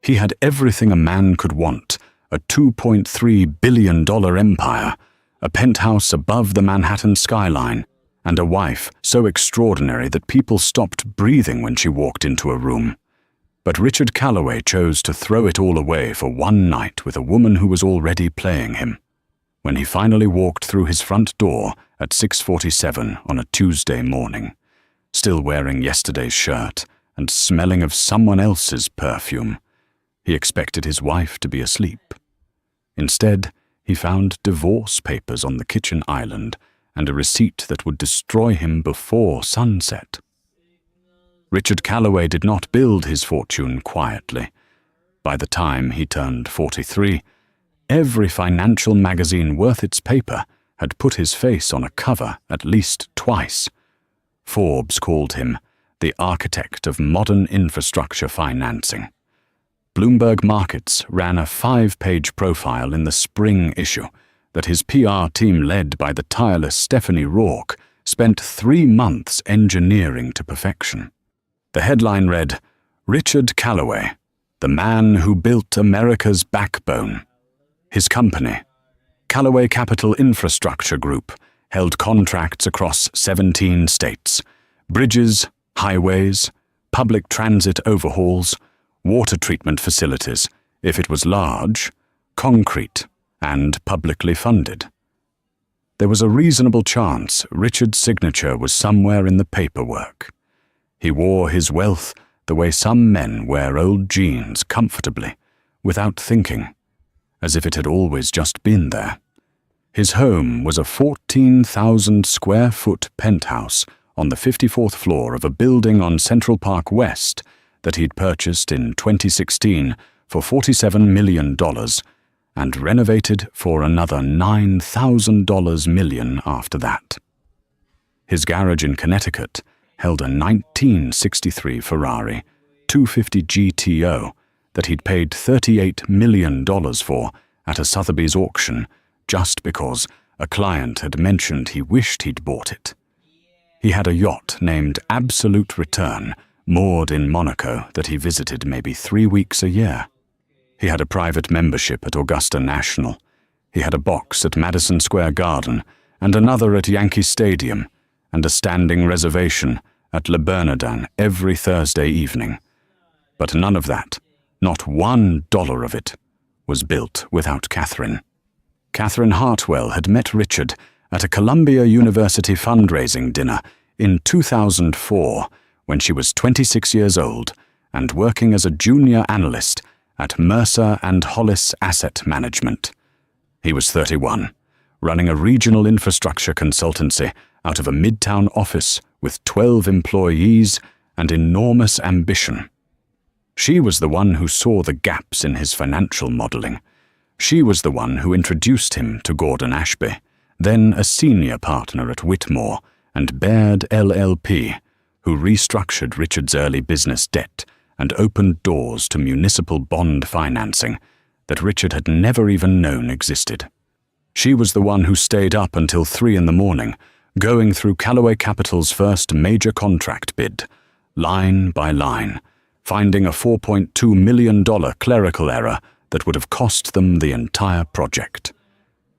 He had everything a man could want: a $2.3 billion empire, a penthouse above the Manhattan skyline, and a wife so extraordinary that people stopped breathing when she walked into a room. But Richard Calloway chose to throw it all away for one night with a woman who was already playing him. When he finally walked through his front door at 6:47 on a Tuesday morning, still wearing yesterday's shirt and smelling of someone else's perfume, he expected his wife to be asleep. Instead, he found divorce papers on the kitchen island and a receipt that would destroy him before sunset. Richard Calloway did not build his fortune quietly. By the time he turned 43, every financial magazine worth its paper had put his face on a cover at least twice. Forbes called him the architect of modern infrastructure financing. Bloomberg Markets ran a 5-page profile in the spring issue that his PR team, led by the tireless Stephanie Rourke, spent 3 months engineering to perfection. The headline read, "Richard Calloway, the man who built America's backbone." His company, Calloway Capital Infrastructure Group, held contracts across 17 states: bridges, highways, public transit overhauls, water treatment facilities, if it was large, concrete, and publicly funded. There was a reasonable chance Richard's signature was somewhere in the paperwork. He wore his wealth the way some men wear old jeans comfortably, without thinking, as if it had always just been there. His home was a 14,000-square-foot penthouse on the 54th floor of a building on Central Park West that he'd purchased in 2016 for $47 million and renovated for another $9,000 million after that. His garage in Connecticut held a 1963 Ferrari 250 GTO that he'd paid $38 million for at a Sotheby's auction just because a client had mentioned he wished he'd bought it. He had a yacht named Absolute Return moored in Monaco that he visited maybe 3 weeks a year. He had a private membership at Augusta National. He had a box at Madison Square Garden and another at Yankee Stadium and a standing reservation at Le Bernardin every Thursday evening. But none of that, not $1 of it, was built without Catherine. Catherine Hartwell had met Richard at a Columbia University fundraising dinner in 2004 when she was 26 years old and working as a junior analyst at Mercer and Hollis Asset Management. He was 31, running a regional infrastructure consultancy out of a midtown office with 12 employees and enormous ambition. She was the one who saw the gaps in his financial modeling. She was the one who introduced him to Gordon Ashby, then a senior partner at Whitmore and Baird LLP, who restructured Richard's early business debt and opened doors to municipal bond financing that Richard had never even known existed. She was the one who stayed up until 3 a.m, going through Calloway Capital's first major contract bid, line by line, finding a $4.2 million clerical error that would have cost them the entire project.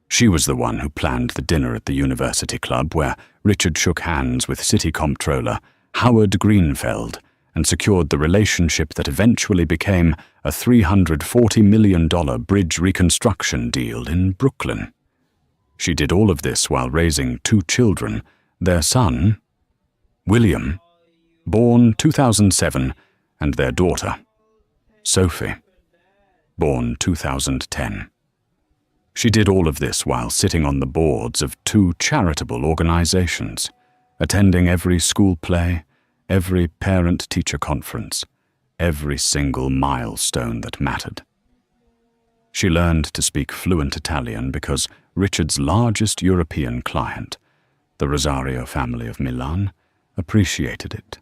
She was the one who planned the dinner at the University Club where Richard shook hands with City Comptroller Howard Greenfeld and secured the relationship that eventually became a $340 million bridge reconstruction deal in Brooklyn. She did all of this while raising 2 children, their son, William, born 2007, and their daughter, Sophie, born 2010. She did all of this while sitting on the boards of 2 charitable organizations, attending every school play, every parent-teacher conference, every single milestone that mattered. She learned to speak fluent Italian because Richard's largest European client, the Rosario family of Milan, appreciated it.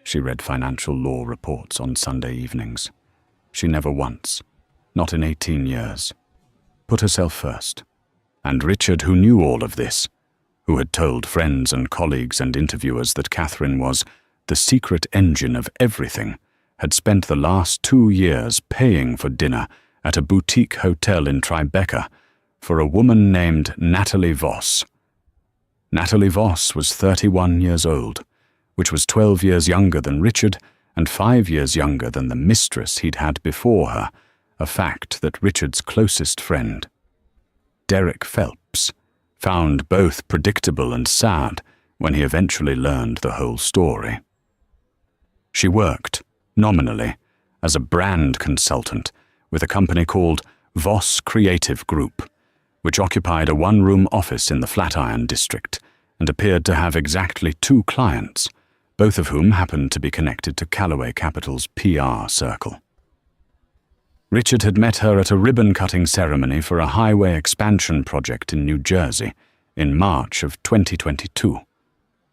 She read financial law reports on Sunday evenings. She never once, not in 18 years, put herself first. And Richard, who knew all of this, who had told friends and colleagues and interviewers that Catherine was the secret engine of everything, had spent the last 2 years paying for dinner at a boutique hotel in Tribeca for a woman named Natalie Voss. Natalie Voss was 31 years old, which was 12 years younger than Richard and 5 years younger than the mistress he'd had before her, a fact that Richard's closest friend, Derek Phelps, found both predictable and sad when he eventually learned the whole story. She worked, nominally, as a brand consultant with a company called Voss Creative Group, which occupied a one-room office in the Flatiron district and appeared to have exactly 2 clients, both of whom happened to be connected to Callaway Capital's PR circle. Richard had met her at a ribbon-cutting ceremony for a highway expansion project in New Jersey in March of 2022.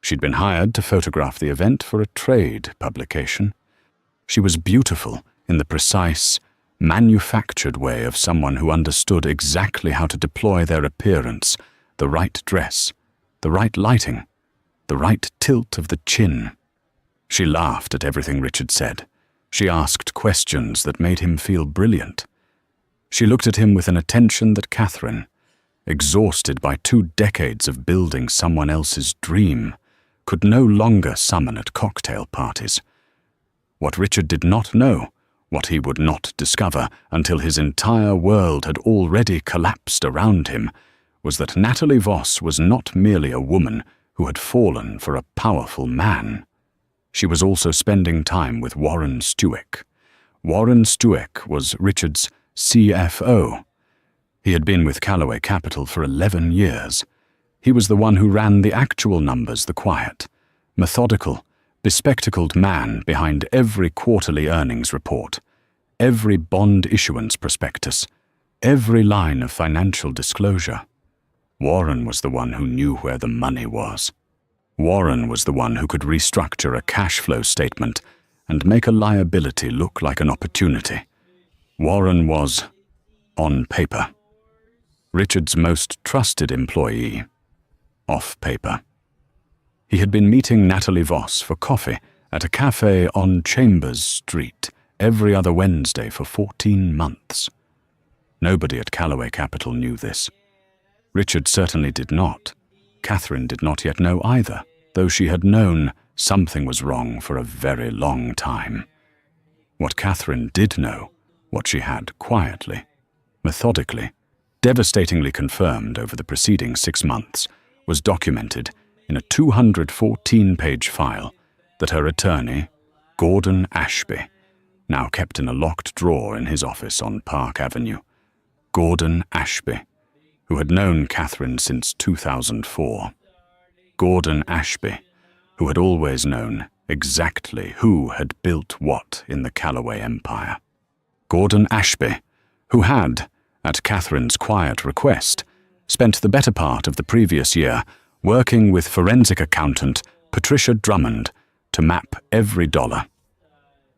She'd been hired to photograph the event for a trade publication. She was beautiful in the precise, manufactured way of someone who understood exactly how to deploy their appearance, the right dress, the right lighting, the right tilt of the chin. She laughed at everything Richard said. She asked questions that made him feel brilliant. She looked at him with an attention that Catherine, exhausted by 2 decades of building someone else's dream, could no longer summon at cocktail parties. What Richard did not know, what he would not discover until his entire world had already collapsed around him, was that Natalie Voss was not merely a woman who had fallen for a powerful man. She was also spending time with Warren Stueck. Warren Stueck was Richard's CFO. He had been with Callaway Capital for 11 years. He was the one who ran the actual numbers, the quiet, methodical, bespectacled man behind every quarterly earnings report, every bond issuance prospectus, every line of financial disclosure. Warren was the one who knew where the money was. Warren was the one who could restructure a cash flow statement and make a liability look like an opportunity. Warren was, on paper, Richard's most trusted employee, off paper. He had been meeting Natalie Voss for coffee at a cafe on Chambers Street every other Wednesday for 14 months. Nobody at Callaway Capital knew this. Richard certainly did not. Catherine did not yet know either, though she had known something was wrong for a very long time. What Catherine did know, what she had quietly, methodically, devastatingly confirmed over the preceding 6 months, was documented in a 214-page file that her attorney, Gordon Ashby, now kept in a locked drawer in his office on Park Avenue. Gordon Ashby, who had known Catherine since 2004. Gordon Ashby, who had always known exactly who had built what in the Callaway empire. Gordon Ashby, who had, at Catherine's quiet request, spent the better part of the previous year working with forensic accountant Patricia Drummond to map every dollar,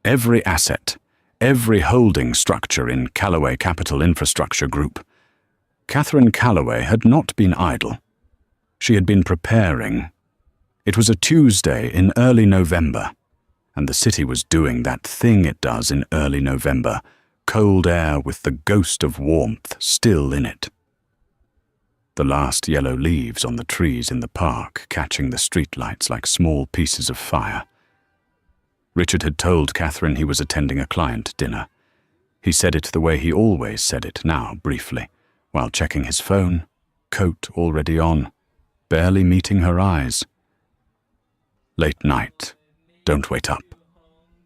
every asset, every holding structure in Callaway Capital Infrastructure Group. Catherine Callaway had not been idle. She had been preparing. It was a Tuesday in early November, and the city was doing that thing it does in early November, cold air with the ghost of warmth still in it. The last yellow leaves on the trees in the park catching the streetlights like small pieces of fire. Richard had told Catherine he was attending a client dinner. He said it the way he always said it now, briefly, while checking his phone, coat already on, barely meeting her eyes. Late night, don't wait up.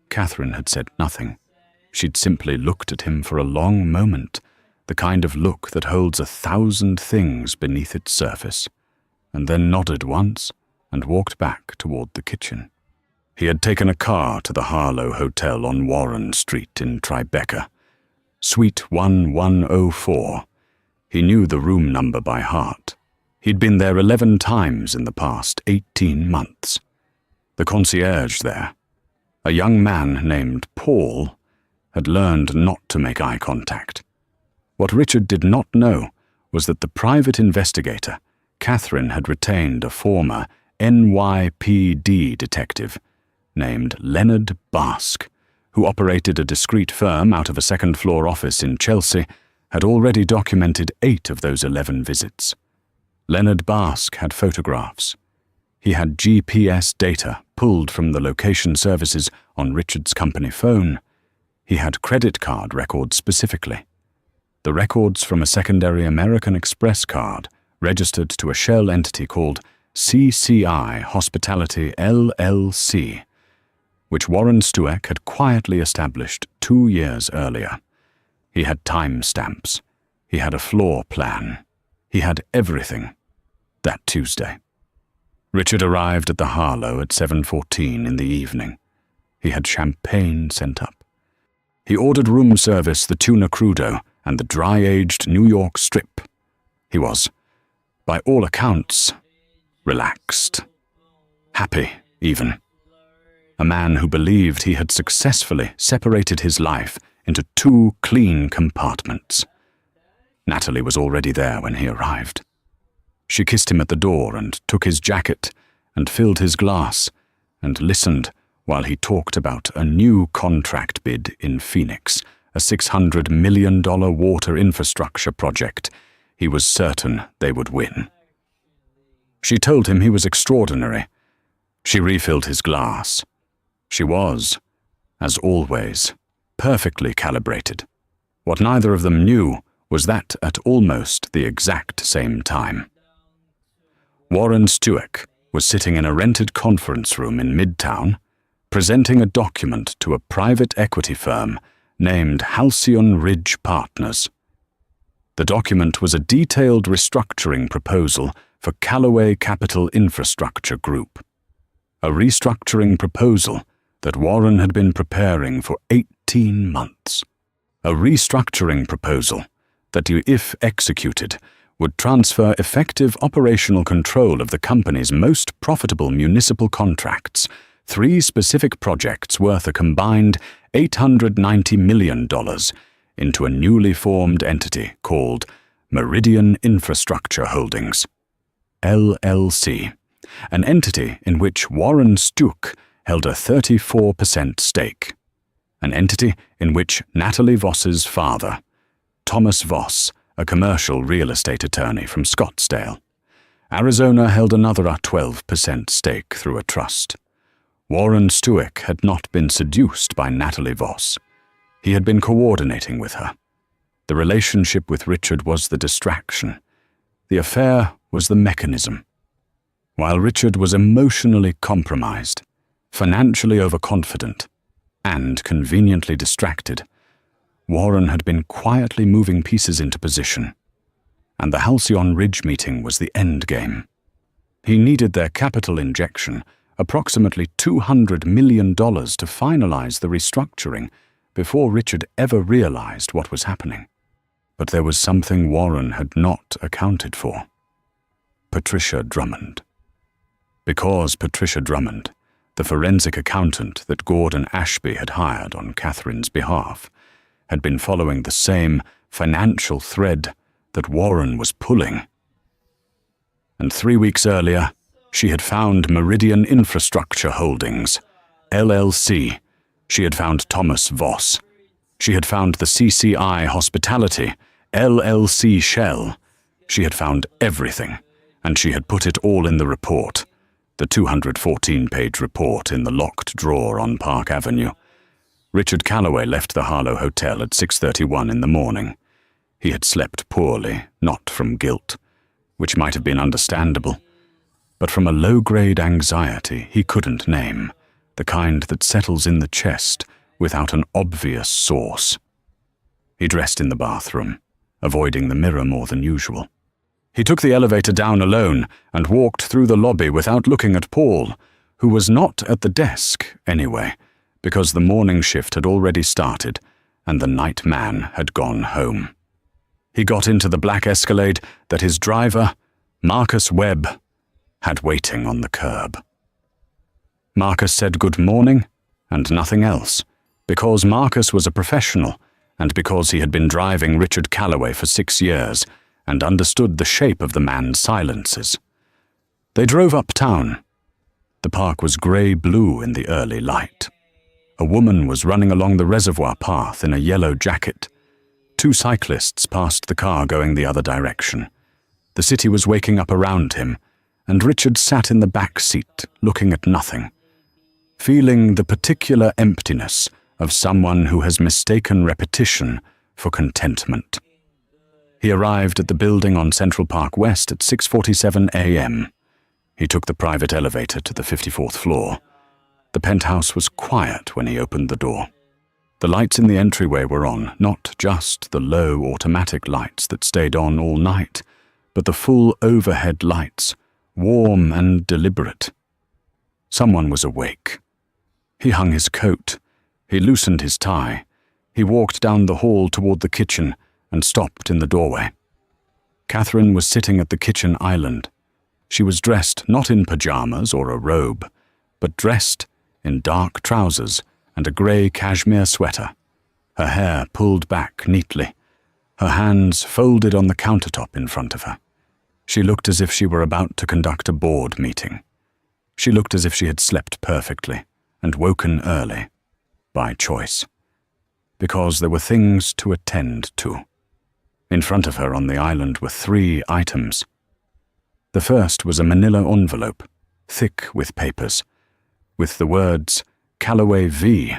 Catherine had said nothing. She'd simply looked at him for a long moment, the kind of look that holds 1,000 things beneath its surface, and then nodded once and walked back toward the kitchen. He had taken a car to the Harlow Hotel on Warren Street in Tribeca, Suite 1104. He knew the room number by heart. He'd been there 11 times in the past 18 months. The concierge there, a young man named Paul, had learned not to make eye contact. What Richard did not know was that the private investigator, Catherine, had retained a former NYPD detective named Leonard Bask, who operated a discreet firm out of a second-floor office in Chelsea, had already documented 8 of those 11 visits. Leonard Bask had photographs. He had GPS data pulled from the location services on Richard's company phone. He had credit card records specifically. The records from a secondary American Express card registered to a shell entity called CCI Hospitality LLC, which Warren Stueck had quietly established 2 years earlier. He had timestamps. He had a floor plan. He had everything that Tuesday. Richard arrived at the Harlow at 7:14 in the evening. He had champagne sent up. He ordered room service the tuna crudo and the dry-aged New York strip. He was, by all accounts, relaxed. Happy, even. A man who believed he had successfully separated his life into 2 clean compartments. Natalie was already there when he arrived. She kissed him at the door and took his jacket and filled his glass and listened while he talked about a new contract bid in Phoenix, a $600 million water infrastructure project he was certain they would win. She told him he was extraordinary. She refilled his glass. She was, as always, perfectly calibrated. What neither of them knew was that at almost the exact same time. Warren Stueck was sitting in a rented conference room in Midtown, presenting a document to a private equity firm named Halcyon Ridge Partners. The document was a detailed restructuring proposal for Callaway Capital Infrastructure Group, a restructuring proposal that Warren had been preparing for 18 months. A restructuring proposal that, if executed, would transfer effective operational control of the company's most profitable municipal contracts, 3 specific projects worth a combined $890 million, into a newly formed entity called Meridian Infrastructure Holdings, LLC, an entity in which Warren Stueck held a 34% stake, an entity in which Natalie Voss's father, Thomas Voss, a commercial real estate attorney from Scottsdale, Arizona, held another 12% stake through a trust. Warren Stueck had not been seduced by Natalie Voss. He had been coordinating with her. The relationship with Richard was the distraction. The affair was the mechanism. While Richard was emotionally compromised, financially overconfident, and conveniently distracted, Warren had been quietly moving pieces into position, and the Halcyon Ridge meeting was the end game. He needed their capital injection, approximately $200 million, to finalize the restructuring before Richard ever realized what was happening. But there was something Warren had not accounted for. Patricia Drummond. Because Patricia Drummond, the forensic accountant that Gordon Ashby had hired on Catherine's behalf, had been following the same financial thread that Warren was pulling. And 3 weeks earlier, she had found Meridian Infrastructure Holdings, LLC. She had found Thomas Voss. She had found the CCI Hospitality, LLC shell. She had found everything, and she had put it all in the report, the 214-page report in the locked drawer on Park Avenue. Richard Callaway left the Harlow Hotel at 6:31 in the morning. He had slept poorly, not from guilt, which might have been understandable, but from a low-grade anxiety he couldn't name, the kind that settles in the chest without an obvious source. He dressed in the bathroom, avoiding the mirror more than usual. He took the elevator down alone and walked through the lobby without looking at Paul, who was not at the desk anyway, because the morning shift had already started and the night man had gone home. He got into the black Escalade that his driver, Marcus Webb, had waiting on the curb. Marcus said good morning and nothing else, because Marcus was a professional and because he had been driving Richard Callaway for 6 years and understood the shape of the man's silences. They drove uptown. The park was grey-blue in the early light. A woman was running along the reservoir path in a yellow jacket. 2 cyclists passed the car going the other direction. The city was waking up around him, and Richard sat in the back seat, looking at nothing, feeling the particular emptiness of someone who has mistaken repetition for contentment. He arrived at the building on Central Park West at 6:47 a.m. He took the private elevator to the 54th floor. The penthouse was quiet when he opened the door. The lights in the entryway were on, not just the low automatic lights that stayed on all night, but the full overhead lights, warm and deliberate. Someone was awake. He hung his coat. He loosened his tie. He walked down the hall toward the kitchen and stopped in the doorway. Catherine was sitting at the kitchen island. She was dressed not in pajamas or a robe, but dressed in dark trousers and a grey cashmere sweater, her hair pulled back neatly, her hands folded on the countertop in front of her. She looked as if she were about to conduct a board meeting. She looked as if she had slept perfectly and woken early, by choice, because there were things to attend to. In front of her on the island were 3 items. The first was a manila envelope, thick with papers, with the words Callaway V,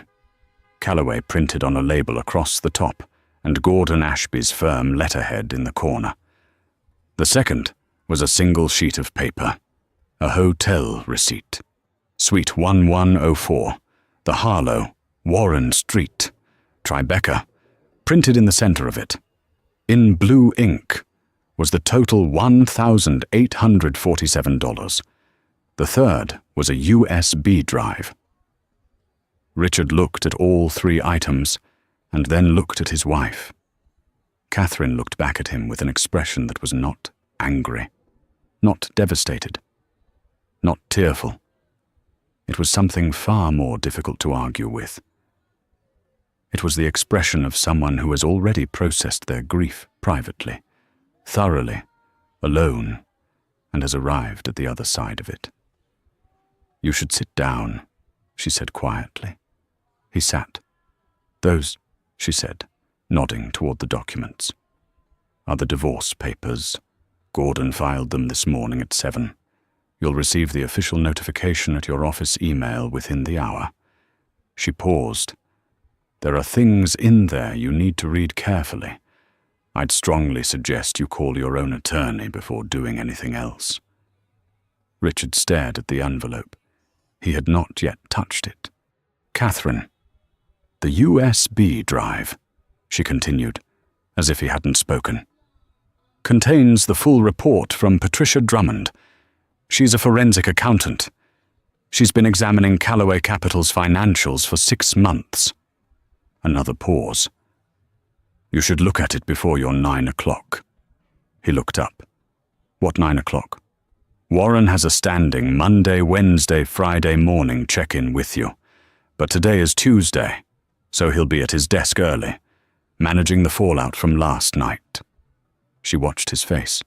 Callaway printed on a label across the top, and Gordon Ashby's firm letterhead in the corner. The second was a single sheet of paper, a hotel receipt. Suite 1104, the Harlow, Warren Street, Tribeca, printed in the center of it. In blue ink was the total $1,847. The third was a USB drive. Richard looked at all 3 items and then looked at his wife. Catherine looked back at him with an expression that was not angry, not devastated, not tearful. It was something far more difficult to argue with. It was the expression of someone who has already processed their grief privately, thoroughly, alone, and has arrived at the other side of it. "You should sit down," she said quietly. He sat. "Those," she said, nodding toward the documents, "are the divorce papers. Gordon filed them this morning at 7. You'll receive the official notification at your office email within the hour." She paused. "There are things in there you need to read carefully. I'd strongly suggest you call your own attorney before doing anything else." Richard stared at the envelope. He had not yet touched it. "Catherine, the USB drive," she continued, as if he hadn't spoken, "contains the full report from Patricia Drummond. She's a forensic accountant. She's been examining Callaway Capital's financials for 6 months. Another pause. "You should look at it before your 9 o'clock. He looked up. "What 9 o'clock? "Warren has a standing Monday, Wednesday, Friday morning check-in with you. But today is Tuesday, so he'll be at his desk early, managing the fallout from last night." She watched his face.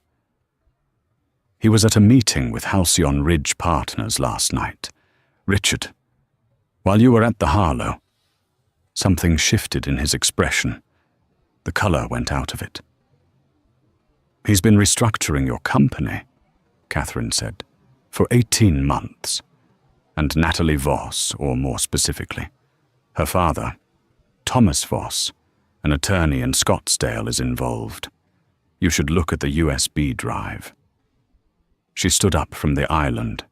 "He was at a meeting with Halcyon Ridge Partners last night. Richard, while you were at the Harlow." Something shifted in his expression. The color went out of it. "He's been restructuring your company," Catherine said, "for 18 months. And Natalie Voss, or more specifically, her father, Thomas Voss, an attorney in Scottsdale, is involved. You should look at the USB drive." She stood up from the island.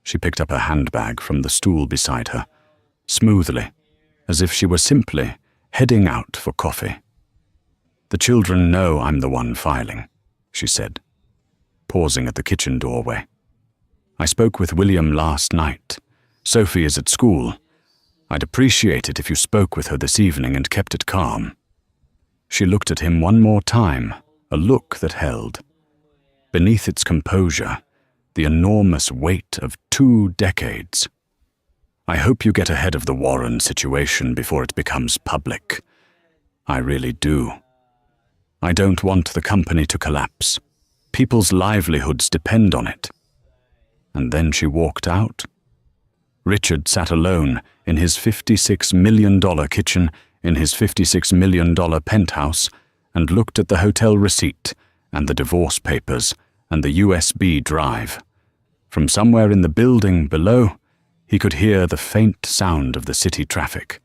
She picked up her handbag from the stool beside her, smoothly, as if she were simply heading out for coffee. "The children know I'm the one filing," she said, pausing at the kitchen doorway. "I spoke with William last night. Sophie is at school. I'd appreciate it if you spoke with her this evening and kept it calm." She looked at him one more time, a look that held. Beneath its composure, the enormous weight of 2 decades. "I hope you get ahead of the Warren situation before it becomes public. I really do. I don't want the company to collapse. People's livelihoods depend on it." And then she walked out. Richard sat alone in his $56 million kitchen in his $56 million penthouse and looked at the hotel receipt and the divorce papers and the USB drive. From somewhere in the building below, he could hear the faint sound of the city traffic.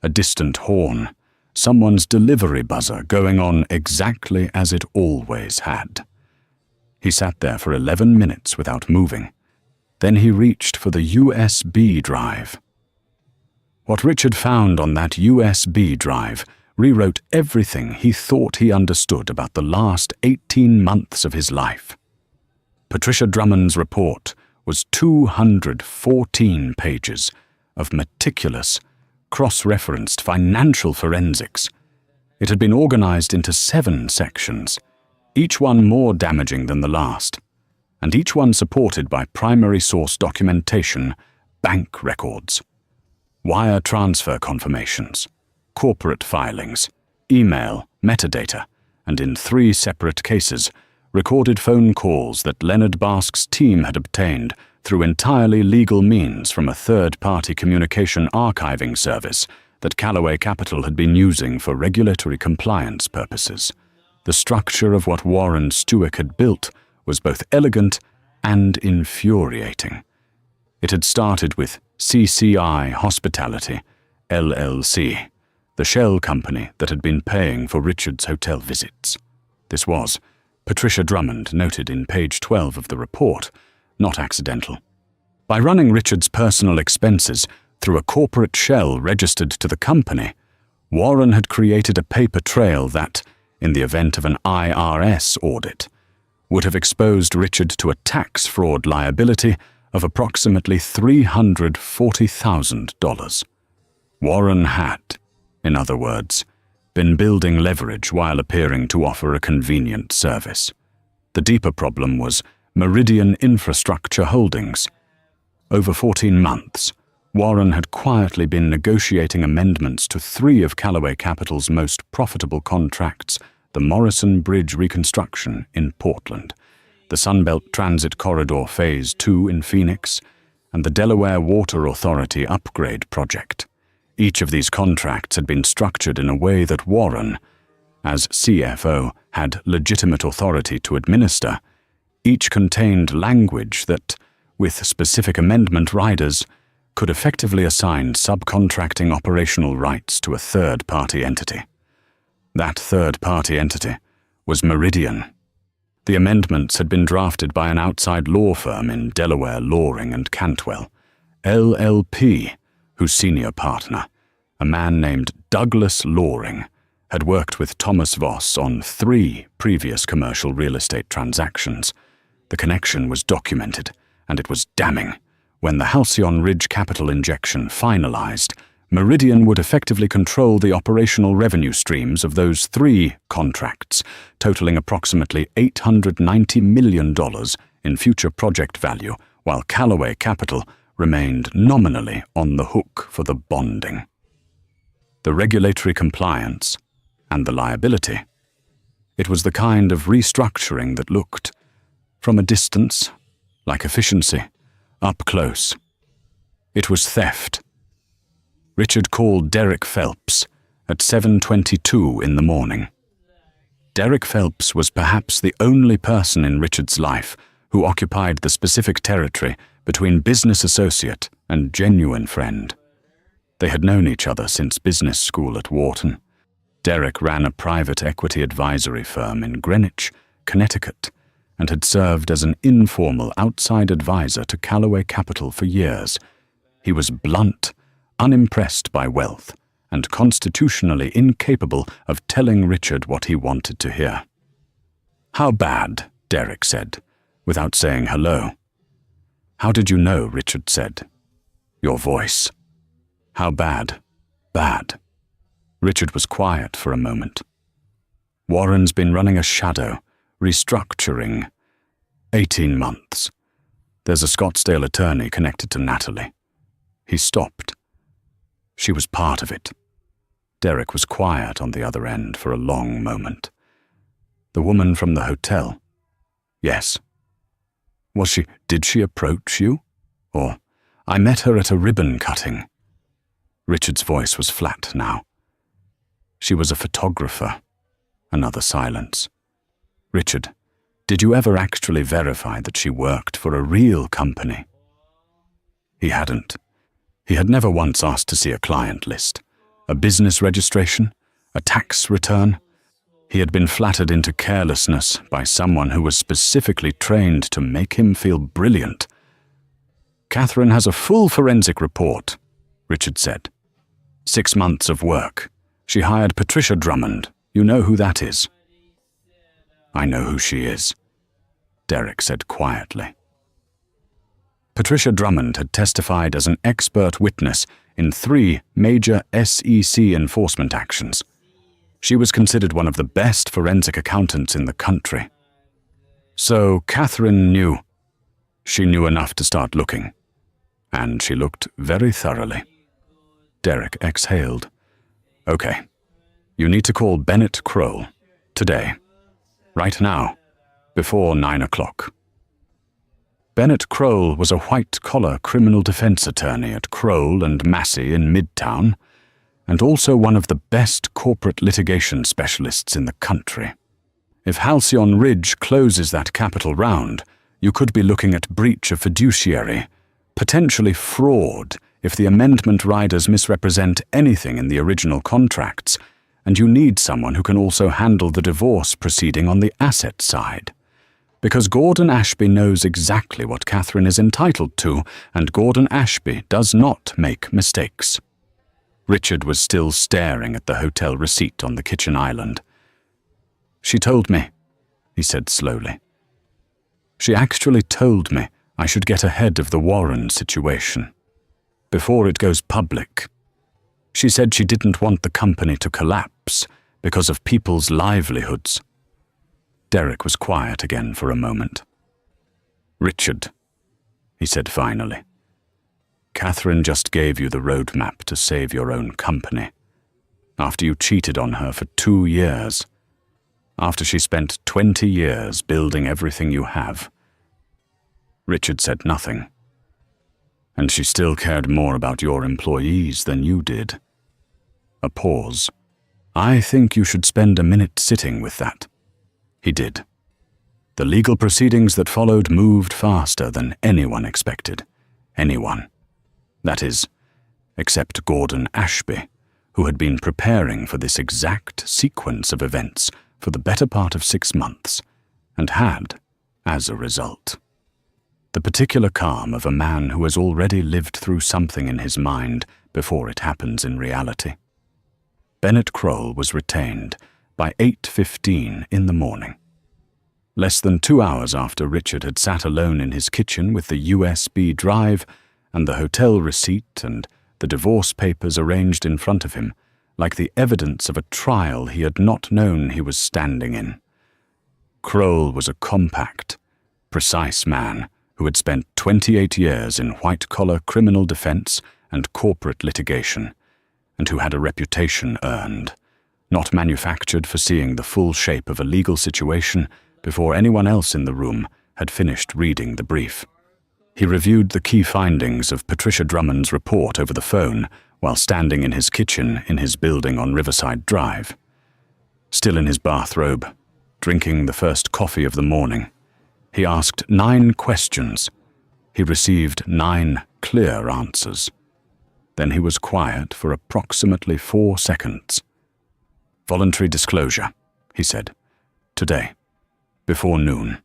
A distant horn, someone's delivery buzzer going on exactly as it always had. He sat there for 11 minutes without moving. Then he reached for the USB drive. What Richard found on that USB drive rewrote everything he thought he understood about the last 18 months of his life. Patricia Drummond's report was 214 pages of meticulous, cross-referenced financial forensics. It had been organized into 7 sections, each one more damaging than the last, and each one supported by primary source documentation, bank records, wire transfer confirmations, corporate filings, email, metadata, and in 3 separate cases, recorded phone calls that Leonard Bask's team had obtained through entirely legal means from a third-party communication archiving service that Callaway Capital had been using for regulatory compliance purposes. The structure of what Warren Stewart had built was both elegant and infuriating. It had started with CCI Hospitality, LLC, the shell company that had been paying for Richard's hotel visits. This was, Patricia Drummond noted in page 12 of the report, not accidental. By running Richard's personal expenses through a corporate shell registered to the company, Warren had created a paper trail that, in the event of an IRS audit, would have exposed Richard to a tax fraud liability of approximately $340,000. Warren had, in other words, been building leverage while appearing to offer a convenient service. The deeper problem was Meridian Infrastructure Holdings. Over 14 months, Warren had quietly been negotiating amendments to 3 of Callaway Capital's most profitable contracts: the Morrison Bridge reconstruction in Portland, the Sunbelt Transit Corridor Phase 2 in Phoenix, and the Delaware Water Authority upgrade project. Each of these contracts had been structured in a way that Warren, as CFO, had legitimate authority to administer. Each contained language that, with specific amendment riders, could effectively assign subcontracting operational rights to a third-party entity. That third-party entity was Meridian. The amendments had been drafted by an outside law firm in Delaware, Loring and Cantwell, LLP, whose senior partner, a man named Douglas Loring, had worked with Thomas Voss on 3 previous commercial real estate transactions. The connection was documented, and it was damning. When the Halcyon Ridge capital injection finalized, Meridian would effectively control the operational revenue streams of those 3 contracts, totaling approximately $890 million in future project value, while Callaway Capital remained nominally on the hook for the bonding. The regulatory compliance and the liability. It was the kind of restructuring that looked, from a distance, like efficiency. Up close, it was theft. Richard called Derek Phelps at 7:22 in the morning. Derek Phelps was perhaps the only person in Richard's life who occupied the specific territory between business associate and genuine friend. They had known each other since business school at Wharton. Derek ran a private equity advisory firm in Greenwich, Connecticut, and had served as an informal outside advisor to Callaway Capital for years. He was blunt, unimpressed by wealth, and constitutionally incapable of telling Richard what he wanted to hear. "How bad?" Derek said, without saying hello. "How did you know?" Richard said. "Your voice." "How bad?" "Bad." Richard was quiet for a moment. "Warren's been running a shadow, restructuring. 18 months. There's a Scottsdale attorney connected to Natalie." He stopped. She was part of it. Derek was quiet on the other end for a long moment. "The woman from the hotel?" "Yes." Did she approach you? Or, I met her at a ribbon cutting." Richard's voice was flat now. "She was a photographer." Another silence. "Richard, did you ever actually verify that she worked for a real company?" He hadn't. He had never once asked to see a client list, a business registration, a tax return. He had been flattered into carelessness by someone who was specifically trained to make him feel brilliant. "Catherine has a full forensic report," Richard said. 6 months of work. She hired Patricia Drummond. You know who that is?" "I know who she is," Derek said quietly. Patricia Drummond had testified as an expert witness in 3 major SEC enforcement actions. She was considered one of the best forensic accountants in the country. So Catherine knew. She knew enough to start looking. And she looked very thoroughly. Derek exhaled. "Okay. You need to call Bennett Crowell. Today. Right now. Before 9 o'clock. Bennett Crowell was a white-collar criminal defense attorney at Crowell and Massey in Midtown, and also one of the best corporate litigation specialists in the country. If Halcyon Ridge closes that capital round, you could be looking at breach of fiduciary, potentially fraud if the amendment riders misrepresent anything in the original contracts, and you need someone who can also handle the divorce proceeding on the asset side. Because Gordon Ashby knows exactly what Catherine is entitled to, and Gordon Ashby does not make mistakes." Richard was still staring at the hotel receipt on the kitchen island. "She told me," he said slowly. "She actually told me I should get ahead of the Warren situation, before it goes public. She said she didn't want the company to collapse because of people's livelihoods." Derek was quiet again for a moment. "Richard," he said finally, "Catherine just gave you the roadmap to save your own company. After you cheated on her for 2 years. After she spent 20 years building everything you have." Richard said nothing. "And she still cared more about your employees than you did." A pause. "I think you should spend a minute sitting with that." He did. The legal proceedings that followed moved faster than anyone expected. Anyone. That is, except Gordon Ashby, who had been preparing for this exact sequence of events for the better part of 6 months, and had, as a result. The particular calm of a man who has already lived through something in his mind before it happens in reality. Bennett Crowell was retained by 8:15 in the morning. Less than 2 hours after Richard had sat alone in his kitchen with the USB drive and the hotel receipt and the divorce papers arranged in front of him, like the evidence of a trial he had not known he was standing in. Crowell was a compact, precise man who had spent 28 years in white-collar criminal defense and corporate litigation, and who had a reputation earned, not manufactured for seeing the full shape of a legal situation before anyone else in the room had finished reading the brief. He reviewed the key findings of Patricia Drummond's report over the phone while standing in his kitchen in his building on Riverside Drive. Still in his bathrobe, drinking the first coffee of the morning, he asked 9 questions. He received 9 clear answers. Then he was quiet for approximately 4 seconds. "Voluntary disclosure," he said. "Today, before noon,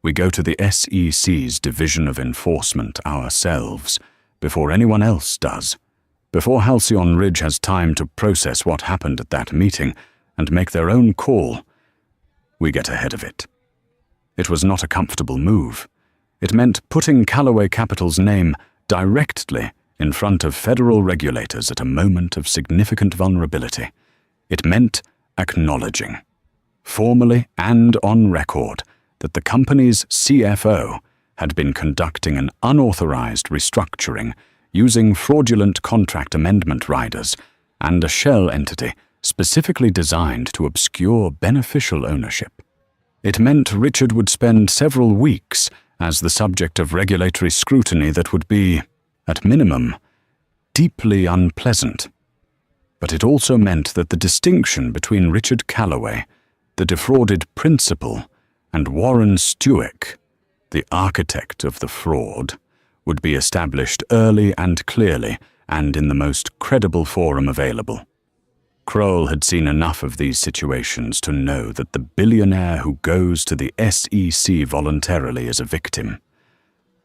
we go to the SEC's Division of Enforcement ourselves, before anyone else does, before Halcyon Ridge has time to process what happened at that meeting and make their own call. We get ahead of it." It was not a comfortable move. It meant putting Callaway Capital's name directly in front of federal regulators at a moment of significant vulnerability. It meant acknowledging, formally and on record, that the company's CFO had been conducting an unauthorized restructuring using fraudulent contract amendment riders and a shell entity specifically designed to obscure beneficial ownership. It meant Richard would spend several weeks as the subject of regulatory scrutiny that would be At minimum, deeply unpleasant. But it also meant that the distinction between Richard Calloway, the defrauded principal, and Warren Stewart, the architect of the fraud, would be established early and clearly and in the most credible forum available. Kroll had seen enough of these situations to know that the billionaire who goes to the SEC voluntarily is a victim.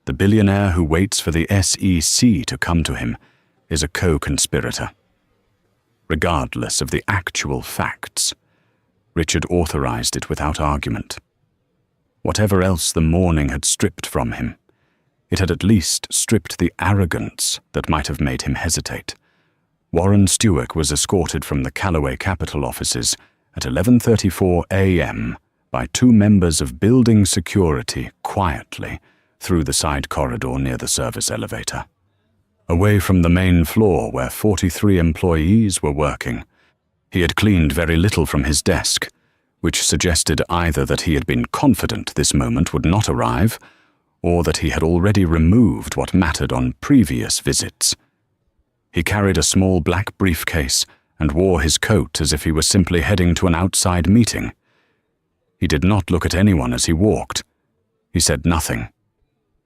The billionaire who waits for the SEC to come to him is a co-conspirator. Regardless of the actual facts, Richard authorized it without argument. Whatever else the morning had stripped from him, it had at least stripped the arrogance that might have made him hesitate. Warren Stewart was escorted from the Calloway Capital offices at 11:34 a.m. by two members of building security quietly through the side corridor near the service elevator. Away from the main floor where 43 employees were working, he had cleaned very little from his desk, which suggested either that he had been confident this moment would not arrive, or that he had already removed what mattered on previous visits. He carried a small black briefcase and wore his coat as if he was simply heading to an outside meeting. He did not look at anyone as he walked. He said nothing.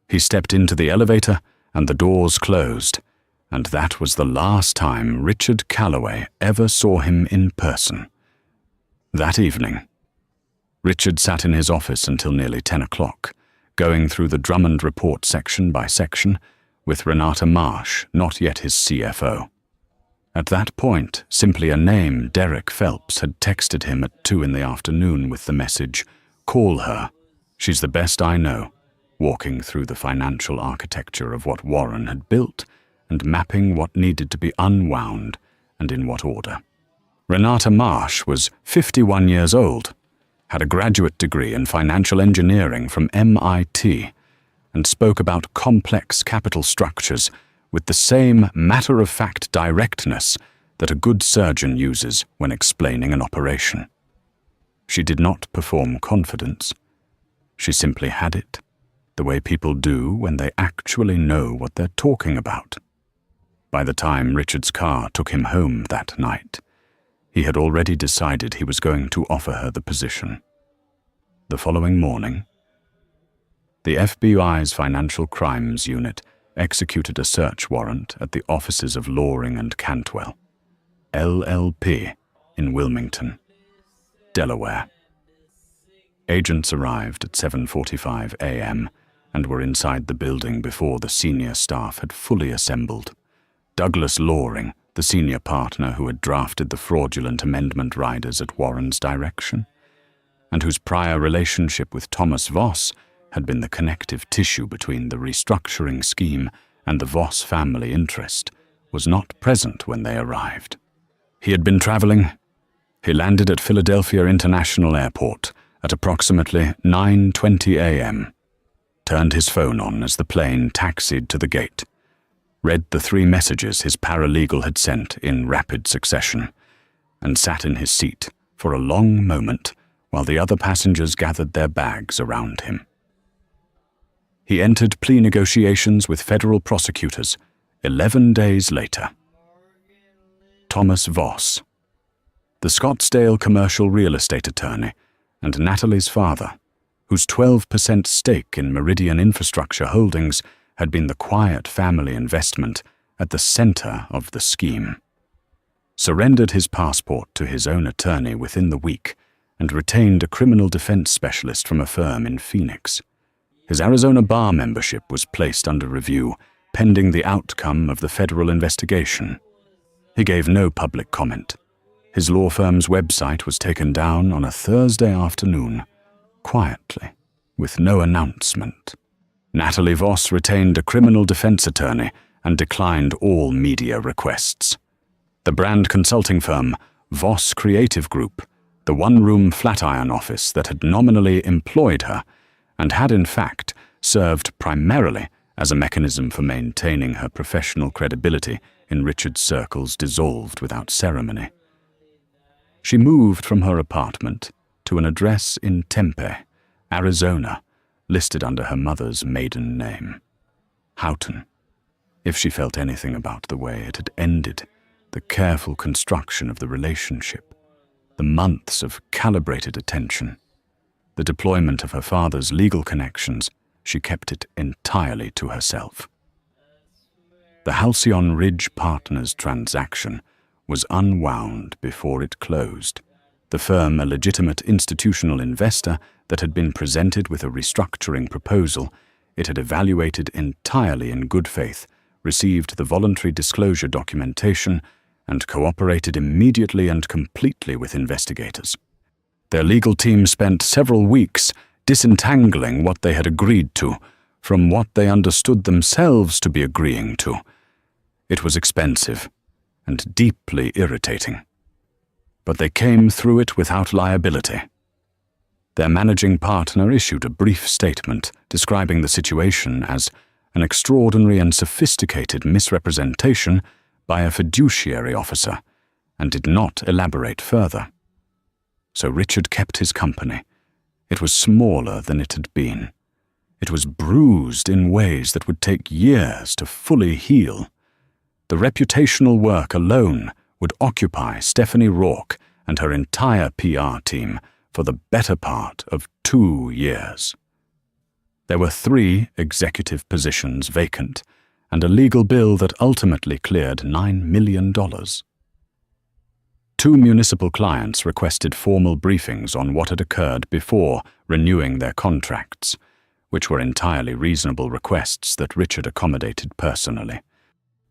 He stepped into the elevator and the doors closed, and that was the last time Richard Calloway ever saw him in person. That evening, Richard sat in his office until nearly 10 o'clock, going through the Drummond report section by section, with Renata Marsh, not yet his CFO. At that point, simply a name, Derek Phelps, had texted him at 2 in the afternoon with the message, "Call her. She's the best I know," walking through the financial architecture of what Warren had built and mapping what needed to be unwound and in what order. Renata Marsh was 51 years old, had a graduate degree in financial engineering from MIT, and spoke about complex capital structures with the same matter-of-fact directness that a good surgeon uses when explaining an operation. She did not perform confidence. She simply had it, the way people do when they actually know what they're talking about. By the time Richard's car took him home that night, he had already decided he was going to offer her the position. The following morning, the FBI's Financial Crimes Unit executed a search warrant at the offices of Loring and Cantwell, LLP, in Wilmington, Delaware. Agents arrived at 7:45 a.m. and were inside the building before the senior staff had fully assembled. Douglas Loring, the senior partner who had drafted the fraudulent amendment riders at Warren's direction, and whose prior relationship with Thomas Voss had been the connective tissue between the restructuring scheme and the Voss family interest, was not present when they arrived. He had been traveling. He landed at Philadelphia International Airport at approximately 9:20 a.m., turned his phone on as the plane taxied to the gate, read the 3 messages his paralegal had sent in rapid succession, and sat in his seat for a long moment while the other passengers gathered their bags around him. He entered plea negotiations with federal prosecutors 11 days later. Thomas Voss, the Scottsdale commercial real estate attorney and Natalie's father, whose 12% stake in Meridian Infrastructure Holdings had been the quiet family investment at the center of the scheme, surrendered his passport to his own attorney within the week and retained a criminal defense specialist from a firm in Phoenix. His Arizona bar membership was placed under review, pending the outcome of the federal investigation. He gave no public comment. His law firm's website was taken down on a Thursday afternoon, quietly, with no announcement. Natalie Voss retained a criminal defense attorney and declined all media requests. The brand consulting firm, Voss Creative Group, the one-room Flatiron office that had nominally employed her, and had in fact served primarily as a mechanism for maintaining her professional credibility in Richard's circles, dissolved without ceremony. She moved from her apartment to an address in Tempe, Arizona, listed under her mother's maiden name, Houghton. If she felt anything about the way it had ended, the careful construction of the relationship, the months of calibrated attention, the deployment of her father's legal connections, she kept it entirely to herself. The Halcyon Ridge Partners transaction was unwound before it closed. The firm, a legitimate institutional investor that had been presented with a restructuring proposal it had evaluated entirely in good faith, received the voluntary disclosure documentation, and cooperated immediately and completely with investigators. Their legal team spent several weeks disentangling what they had agreed to from what they understood themselves to be agreeing to. It was expensive and deeply irritating. But they came through it without liability. Their managing partner issued a brief statement describing the situation as an extraordinary and sophisticated misrepresentation by a fiduciary officer, and did not elaborate further. So Richard kept his company. It was smaller than it had been. It was bruised in ways that would take years to fully heal. The reputational work alone would occupy Stephanie Rourke and her entire PR team for the better part of 2 years. There were 3 executive positions vacant, and a legal bill that ultimately cleared $9 million. 2 municipal clients requested formal briefings on what had occurred before renewing their contracts, which were entirely reasonable requests that Richard accommodated personally.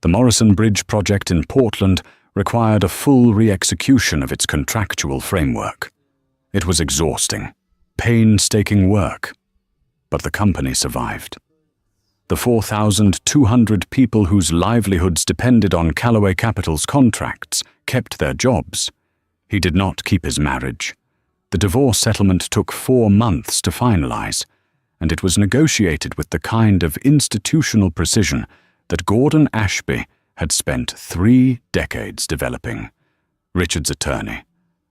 The Morrison Bridge project in Portland required a full re-execution of its contractual framework. It was exhausting, painstaking work, but the company survived. The 4,200 people whose livelihoods depended on Callaway Capital's contracts kept their jobs. He did not keep his marriage. The divorce settlement took 4 months to finalize, and it was negotiated with the kind of institutional precision that Gordon Ashby had spent 3 decades developing. Richard's attorney,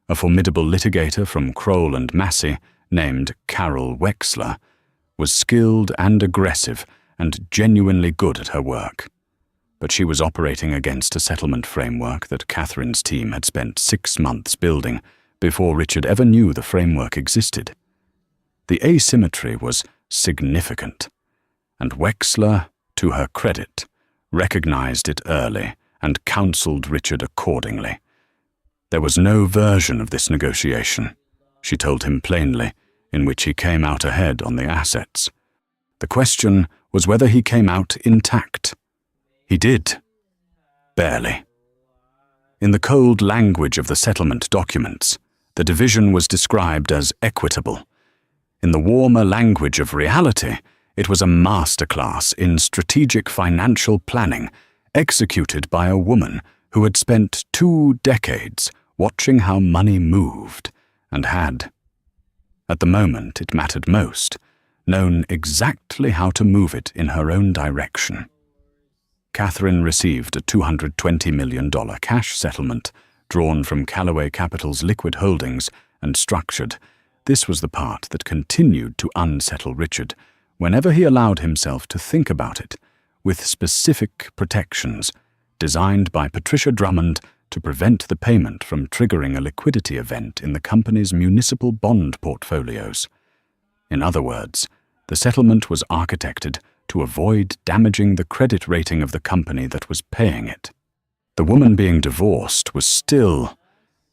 a formidable litigator from Kroll and Massey named Carol Wexler, was skilled and aggressive and genuinely good at her work. But she was operating against a settlement framework that Catherine's team had spent 6 months building before Richard ever knew the framework existed. The asymmetry was significant, and Wexler, to her credit, recognized it early and counseled Richard accordingly. There was no version of this negotiation, she told him plainly, in which he came out ahead on the assets. The question was whether he came out intact. He did. Barely. In the cold language of the settlement documents, the division was described as equitable. In the warmer language of reality, it was a masterclass in strategic financial planning, executed by a woman who had spent 2 decades watching how money moved, and had, at the moment it mattered most, known exactly how to move it in her own direction. Catherine received a $220 million cash settlement drawn from Callaway Capital's liquid holdings and structured. This was the part that continued to unsettle Richard whenever he allowed himself to think about it, with specific protections designed by Patricia Drummond to prevent the payment from triggering a liquidity event in the company's municipal bond portfolios. In other words, the settlement was architected to avoid damaging the credit rating of the company that was paying it. The woman being divorced was still,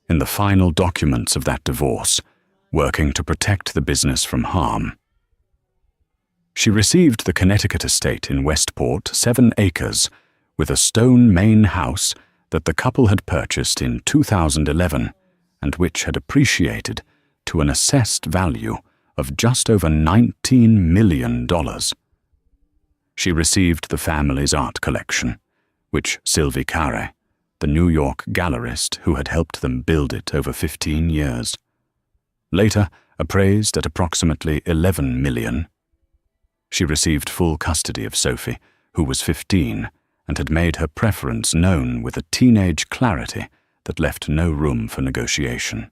in the final documents of that divorce, working to protect the business from harm. She received the Connecticut estate in Westport, 7 acres, with a stone main house that the couple had purchased in 2011 and which had appreciated to an assessed value of just over $19 million. She received the family's art collection, which Sylvie Carre, the New York gallerist who had helped them build it over 15 years, later appraised at approximately $11 million. She received full custody of Sophie, who was 15, and had made her preference known with a teenage clarity that left no room for negotiation.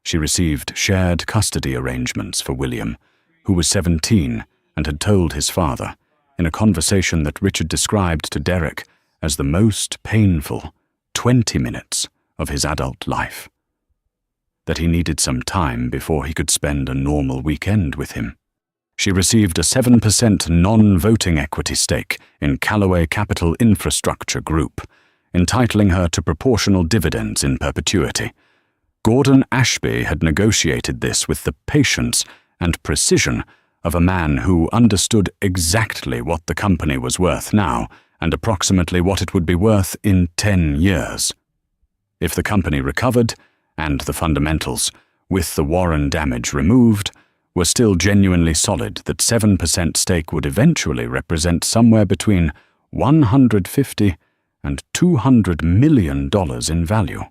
She received shared custody arrangements for William, who was 17 and had told his father, in a conversation that Richard described to Derek as the most painful 20 minutes of his adult life. That he needed some time before he could spend a normal weekend with him. She received a 7% non-voting equity stake in Callaway Capital Infrastructure Group, entitling her to proportional dividends in perpetuity. Gordon Ashby had negotiated this with the patience and precision of a man who understood exactly what the company was worth now and approximately what it would be worth in 10 years. If the company recovered, and the fundamentals, with the Warren damage removed, were still genuinely solid, that 7% stake would eventually represent somewhere between $150 and $200 million in value.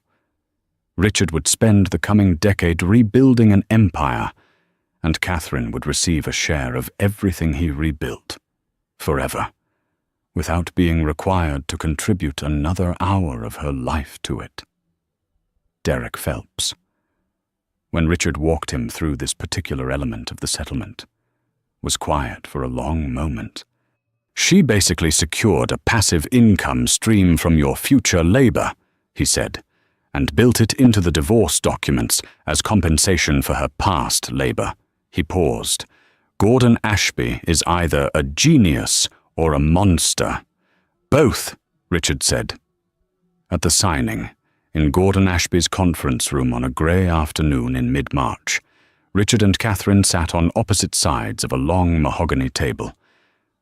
Richard would spend the coming decade rebuilding an empire, and Catherine would receive a share of everything he rebuilt, forever, without being required to contribute another hour of her life to it. Derek Phelps. When Richard walked him through this particular element of the settlement, was quiet for a long moment. "She basically secured a passive income stream from your future labor," he said, "and built it into the divorce documents as compensation for her past labor." He paused. "Gordon Ashby is either a genius or a monster." "Both," Richard said. At the signing, in Gordon Ashby's conference room on a grey afternoon in mid-March, Richard and Catherine sat on opposite sides of a long mahogany table.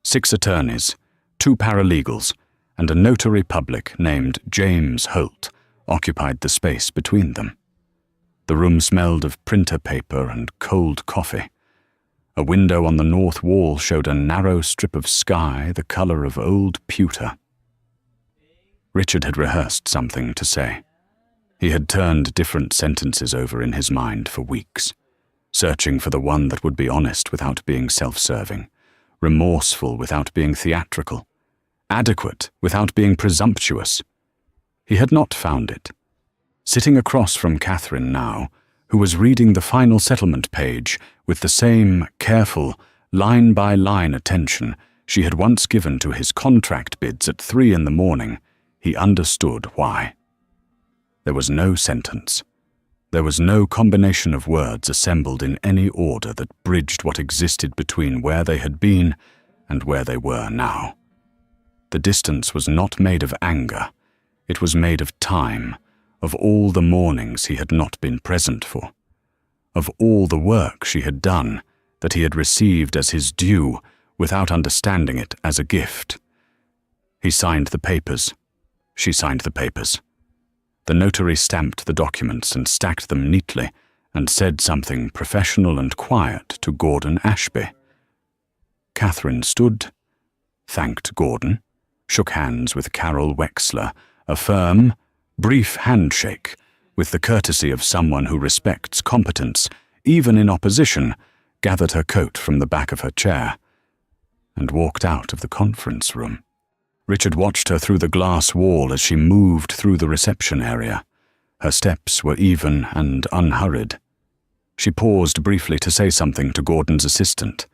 6 attorneys, 2 paralegals, and a notary public named James Holt occupied the space between them. The room smelled of printer paper and cold coffee. A window on the north wall showed a narrow strip of sky the colour of old pewter. Richard had rehearsed something to say. He had turned different sentences over in his mind for weeks, searching for the one that would be honest without being self-serving, remorseful without being theatrical, adequate without being presumptuous. He had not found it. Sitting across from Catherine now, who was reading the final settlement page with the same careful, line-by-line attention she had once given to his contract bids at 3 in the morning, he understood why. There was no sentence. There was no combination of words assembled in any order that bridged what existed between where they had been and where they were now. The distance was not made of anger. It was made of time, of all the mornings he had not been present for, of all the work she had done that he had received as his due without understanding it as a gift. He signed the papers. She signed the papers. The notary stamped the documents and stacked them neatly and said something professional and quiet to Gordon Ashby. Catherine stood, thanked Gordon, shook hands with Carol Wexler, a firm, brief handshake with the courtesy of someone who respects competence, even in opposition, gathered her coat from the back of her chair, and walked out of the conference room. Richard watched her through the glass wall as she moved through the reception area. Her steps were even and unhurried. She paused briefly to say something to Gordon's assistant,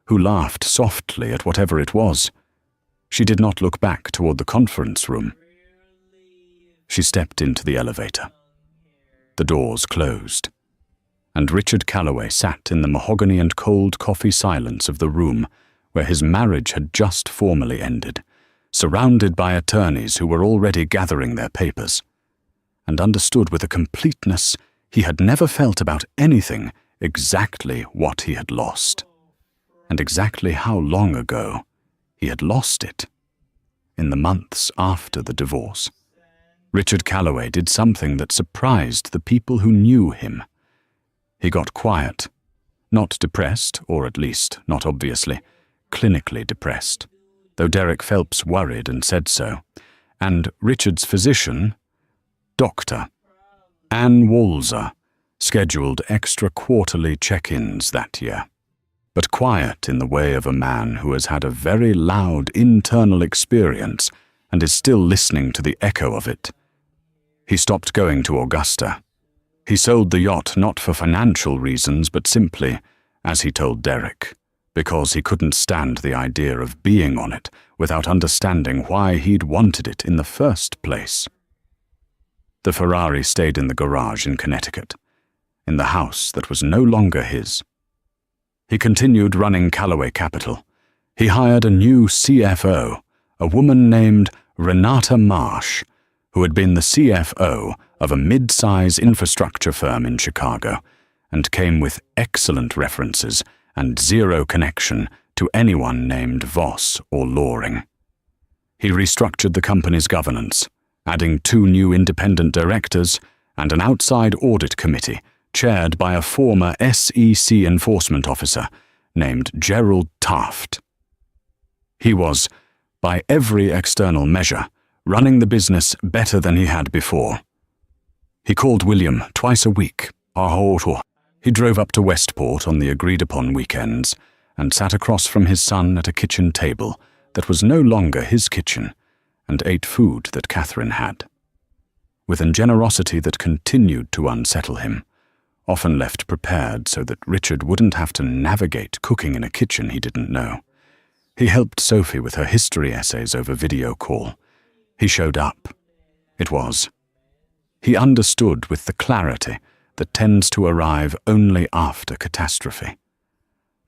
who laughed softly at whatever it was. She did not look back toward the conference room. She stepped into the elevator. The doors closed, and Richard Callaway sat in the mahogany and cold coffee silence of the room where his marriage had just formally ended, surrounded by attorneys who were already gathering their papers, and understood with a completeness he had never felt about anything exactly what he had lost, and exactly how long ago he had lost it. In the months after the divorce, Richard Callaway did something that surprised the people who knew him. He got quiet, not depressed, or at least, not obviously, clinically depressed, though Derek Phelps worried and said so, and Richard's physician, Dr. Ann Walzer, scheduled extra quarterly check-ins that year. But quiet in the way of a man who has had a very loud internal experience and is still listening to the echo of it. He stopped going to Augusta. He sold the yacht not for financial reasons, but simply, as he told Derek, because he couldn't stand the idea of being on it without understanding why he'd wanted it in the first place. The Ferrari stayed in the garage in Connecticut, in the house that was no longer his. He continued running Callaway Capital. He hired a new CFO, a woman named Renata Marsh, who had been the CFO of a mid-size infrastructure firm in Chicago and came with excellent references and zero connection to anyone named Voss or Loring. He restructured the company's governance, adding 2 new independent directors and an outside audit committee chaired by a former SEC enforcement officer named Gerald Taft. He was, by every external measure, running the business better than he had before. He called William twice a week. He drove up to Westport on the agreed-upon weekends and sat across from his son at a kitchen table that was no longer his kitchen and ate food that Catherine had. With a generosity that continued to unsettle him, often left prepared so that Richard wouldn't have to navigate cooking in a kitchen he didn't know. He helped Sophie with her history essays over video call. He showed up. He understood with the clarity that tends to arrive only after catastrophe.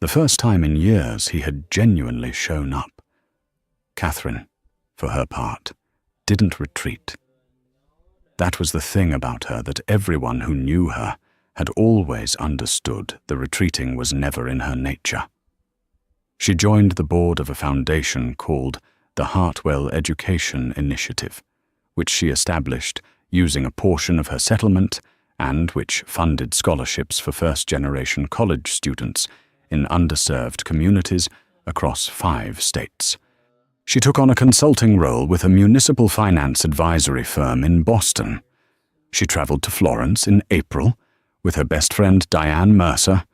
The first time in years he had genuinely shown up. Catherine, for her part, didn't retreat. That was the thing about her that everyone who knew her had always understood. The retreating was never in her nature. She joined the board of a foundation called the Hartwell Education Initiative, which she established using a portion of her settlement and which funded scholarships for first-generation college students in underserved communities across 5 states. She took on a consulting role with a municipal finance advisory firm in Boston. She traveled to Florence in April with her best friend Diane Mercer,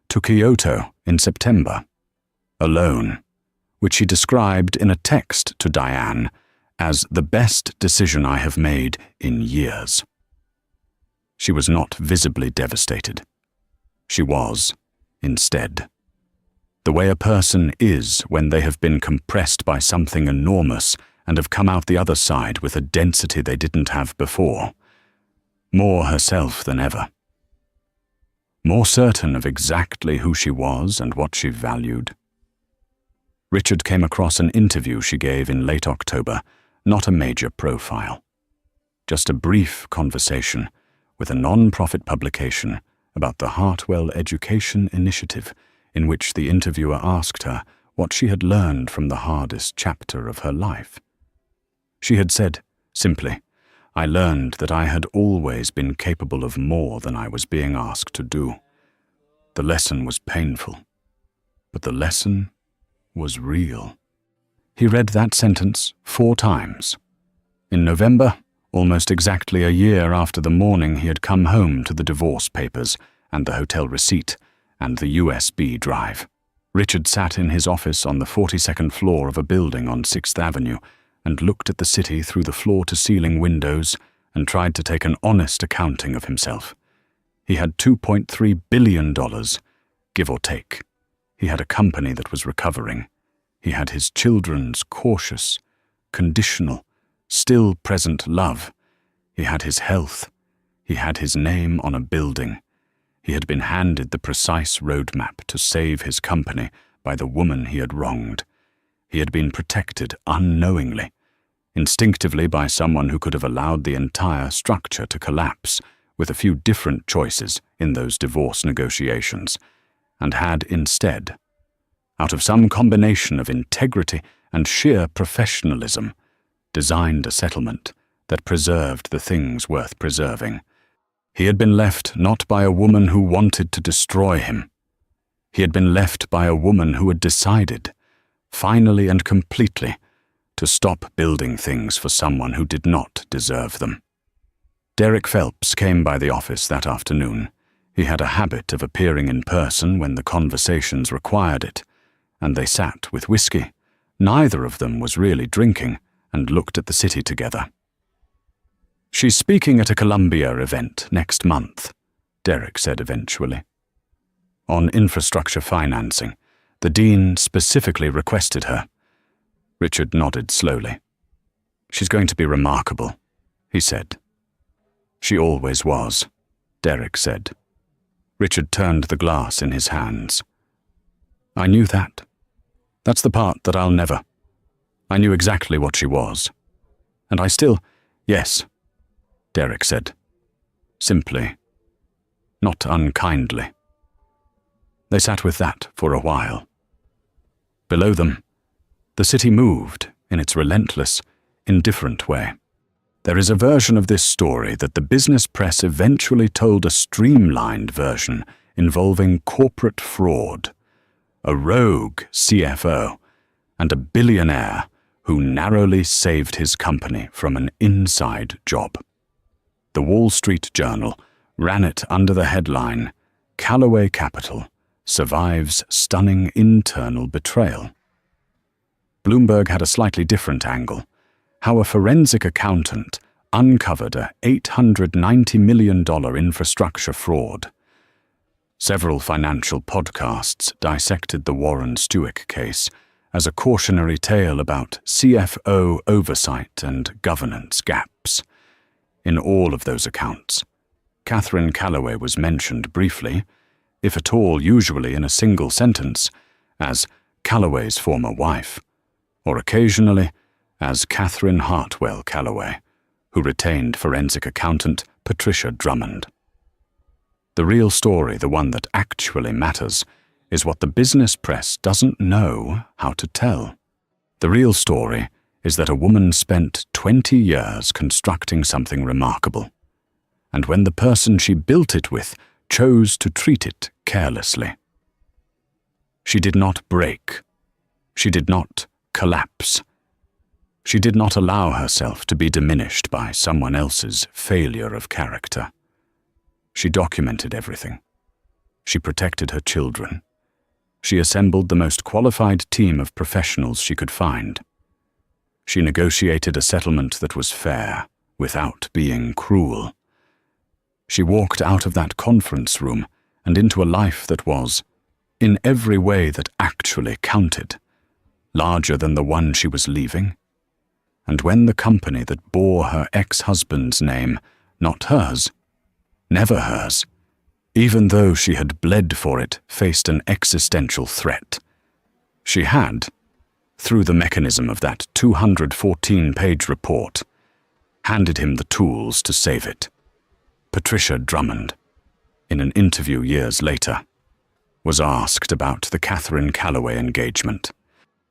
to Kyoto in September, alone, which she described in a text to Diane as the best decision I have made in years. She was not visibly devastated. She was, instead, the way a person is when they have been compressed by something enormous and have come out the other side with a density they didn't have before. More herself than ever. More certain of exactly who she was and what she valued. Richard came across an interview she gave in late October, not a major profile. Just a brief conversation with a non-profit publication about the Hartwell Education Initiative, in which the interviewer asked her what she had learned from the hardest chapter of her life. She had said, simply, "I learned that I had always been capable of more than I was being asked to do. The lesson was painful, but the lesson was real." He read that sentence 4 times. In November, almost exactly a year after the morning he had come home to the divorce papers and the hotel receipt and the USB drive, Richard sat in his office on the 42nd floor of a building on 6th Avenue and looked at the city through the floor-to-ceiling windows and tried to take an honest accounting of himself. He had $2.3 billion, give or take. He had a company that was recovering. He had his children's cautious, conditional, still present love. He had his health. He had his name on a building. He had been handed the precise roadmap to save his company by the woman he had wronged. He had been protected unknowingly, instinctively by someone who could have allowed the entire structure to collapse with a few different choices in those divorce negotiations, and had instead, out of some combination of integrity and sheer professionalism, designed a settlement that preserved the things worth preserving. He had been left not by a woman who wanted to destroy him. He had been left by a woman who had decided, finally and completely, to stop building things for someone who did not deserve them. Derek Phelps came by the office that afternoon. He had a habit of appearing in person when the conversations required it, and they sat with whiskey. Neither of them was really drinking, and looked at the city together. "She's speaking at a Columbia event next month," Derek said eventually. "On infrastructure financing, The dean specifically requested her. Richard nodded slowly. "She's going to be remarkable," he said. "She always was," Derek said. Richard turned the glass in his hands. "I knew that. That's the part that I'll never. I knew exactly what she was. And I still—" "Yes," Derek said. Simply, not unkindly. They sat with that for a while. Below them, the city moved in its relentless, indifferent way. There is a version of this story that the business press eventually told a streamlined version involving corporate fraud, a rogue CFO, and a billionaire who narrowly saved his company from an inside job. The Wall Street Journal ran it under the headline, "Callaway Capital Survives Stunning Internal Betrayal." Bloomberg had a slightly different angle, how a forensic accountant uncovered a $890 million infrastructure fraud. Several financial podcasts dissected the Warren Stewart case as a cautionary tale about CFO oversight and governance gaps. In all of those accounts, Catherine Callaway was mentioned briefly, if at all usually in a single sentence, as Callaway's former wife, or occasionally as Catherine Hartwell Callaway, who retained forensic accountant Patricia Drummond. The real story, the one that actually matters, is what the business press doesn't know how to tell. The real story is that a woman spent 20 years constructing something remarkable, and when the person she built it with chose to treat it carelessly. She did not break. She did not collapse. She did not allow herself to be diminished by someone else's failure of character. She documented everything. She protected her children. She assembled the most qualified team of professionals she could find. She negotiated a settlement that was fair, without being cruel. She walked out of that conference room and into a life that was, in every way that actually counted, larger than the one she was leaving. And when the company that bore her ex-husband's name, not hers, never hers, even though she had bled for it, faced an existential threat, she had, through the mechanism of that 214-page report, handed him the tools to save it. Patricia Drummond, in an interview years later, was asked about the Catherine Callaway engagement.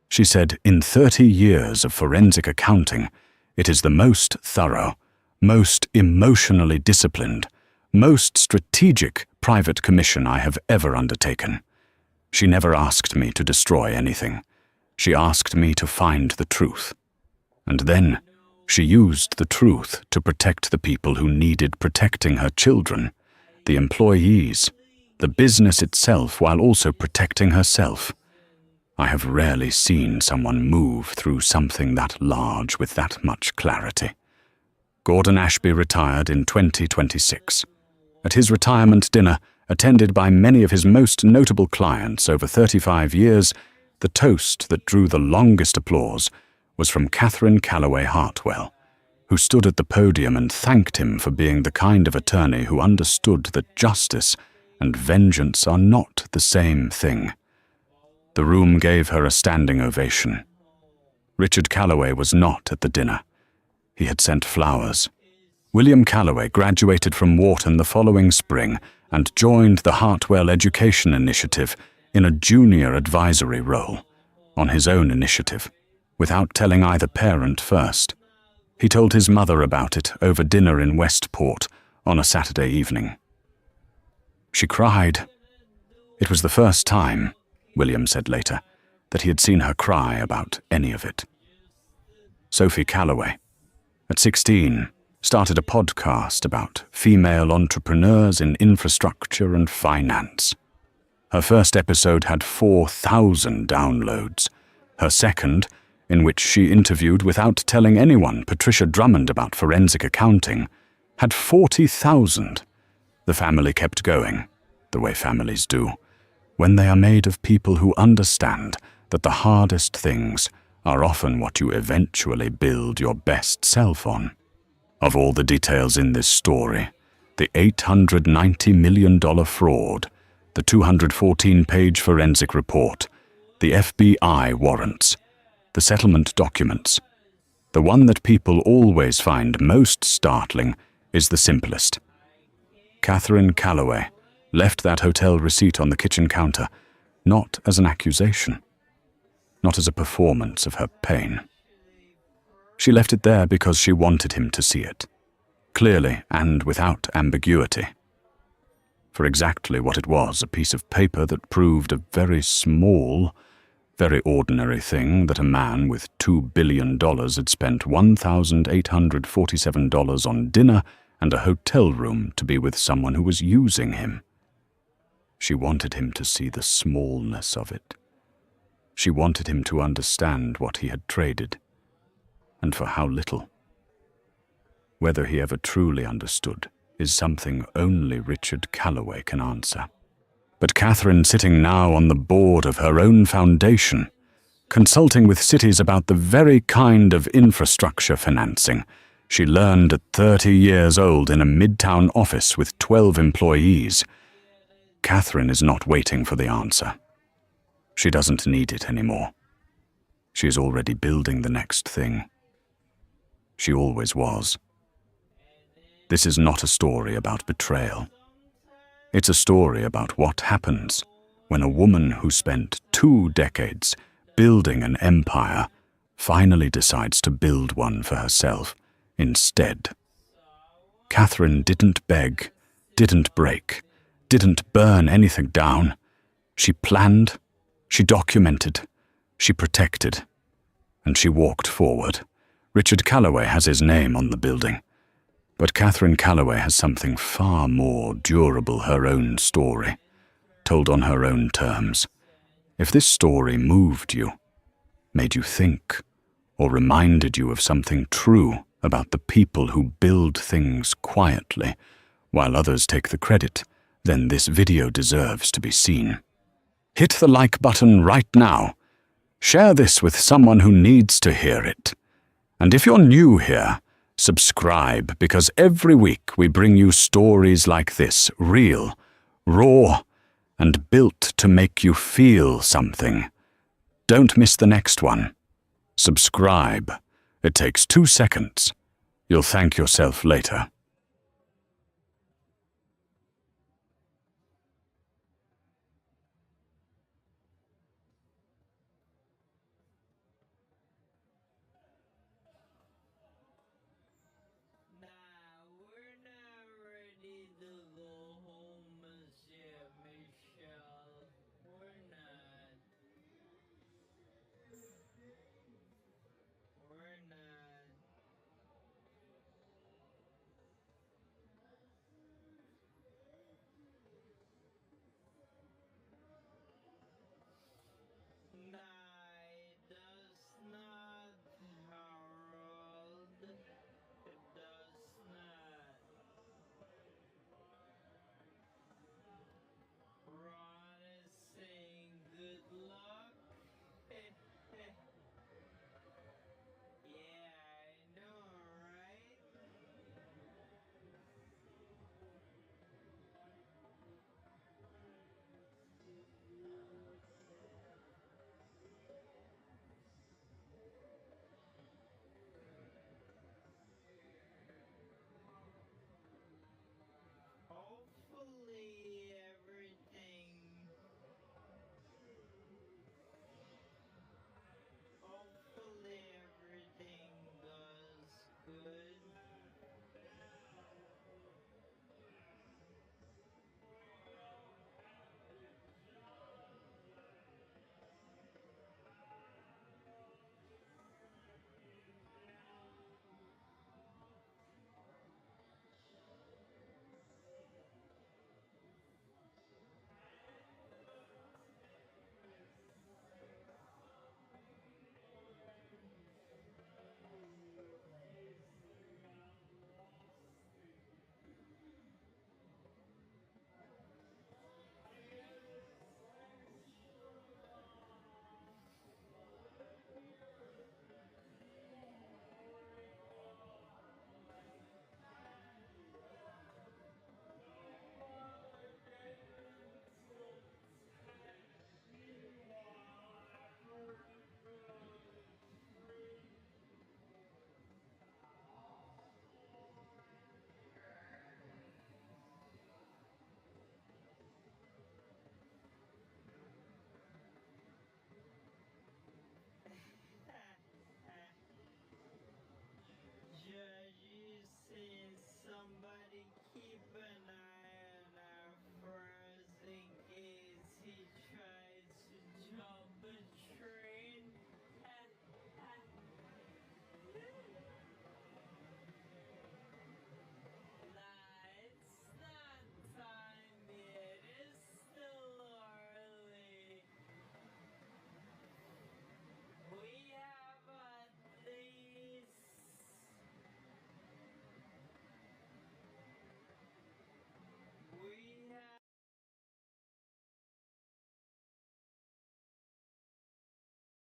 She said, "In 30 years of forensic accounting, it is the most thorough, most emotionally disciplined, most strategic private commission I have ever undertaken. She never asked me to destroy anything. She asked me to find the truth. And then she used the truth to protect the people who needed protecting, her children, the employees, the business itself, while also protecting herself. I have rarely seen someone move through something that large with that much clarity." Gordon Ashby retired in 2026. At his retirement dinner, attended by many of his most notable clients over 35 years, the toast that drew the longest applause was from Catherine Callaway Hartwell, who stood at the podium and thanked him for being the kind of attorney who understood that justice and vengeance are not the same thing. The room gave her a standing ovation. Richard Callaway was not at the dinner. He had sent flowers. William Callaway graduated from Wharton the following spring and joined the Hartwell Education Initiative in a junior advisory role, on his own initiative, without telling either parent first. He told his mother about it over dinner in Westport on a Saturday evening. She cried. It was the first time, William said later, that he had seen her cry about any of it. Sophie Callaway, at 16, started a podcast about female entrepreneurs in infrastructure and finance. Her first episode had 4,000 downloads. Her second, in which she interviewed without telling anyone Patricia Drummond about forensic accounting, had 40,000. The family kept going, the way families do, when they are made of people who understand that the hardest things are often what you eventually build your best self on. Of all the details in this story, the $890 million fraud, the 214-page forensic report, the FBI warrants, the settlement documents, the one that people always find most startling is the simplest. Catherine Calloway left that hotel receipt on the kitchen counter, not as an accusation, not as a performance of her pain. She left it there because she wanted him to see it, clearly and without ambiguity. For exactly what it was, a piece of paper that proved a very small, very ordinary thing that a man with $2 billion had spent $1,847 on dinner and a hotel room to be with someone who was using him. She wanted him to see the smallness of it. She wanted him to understand what he had traded, and for how little. Whether he ever truly understood is something only Richard Calloway can answer. But Catherine, sitting now on the board of her own foundation, consulting with cities about the very kind of infrastructure financing she learned at 30 years old in a midtown office with 12 employees, Catherine is not waiting for the answer. She doesn't need it anymore. She is already building the next thing. She always was. This is not a story about betrayal. It's a story about what happens when a woman who spent 2 decades building an empire finally decides to build one for herself instead. Catherine didn't beg, didn't break, didn't burn anything down. She planned, she documented, she protected, and she walked forward. Richard Calloway has his name on the building, but Catherine Calloway has something far more durable, her own story, told on her own terms. If this story moved you, made you think, or reminded you of something true about the people who build things quietly while others take the credit, then this video deserves to be seen. Hit the like button right now. Share this with someone who needs to hear it. And if you're new here, subscribe, because every week we bring you stories like this, real, raw, and built to make you feel something. Don't miss the next one. Subscribe. It takes 2 seconds. You'll thank yourself later. We're not ready to go home yet, Michelle. We're not. We're not. Nah, it does not, Harold. It does not. Ron is saying good luck. Yeah, I know, right? Hopefully everything goes good.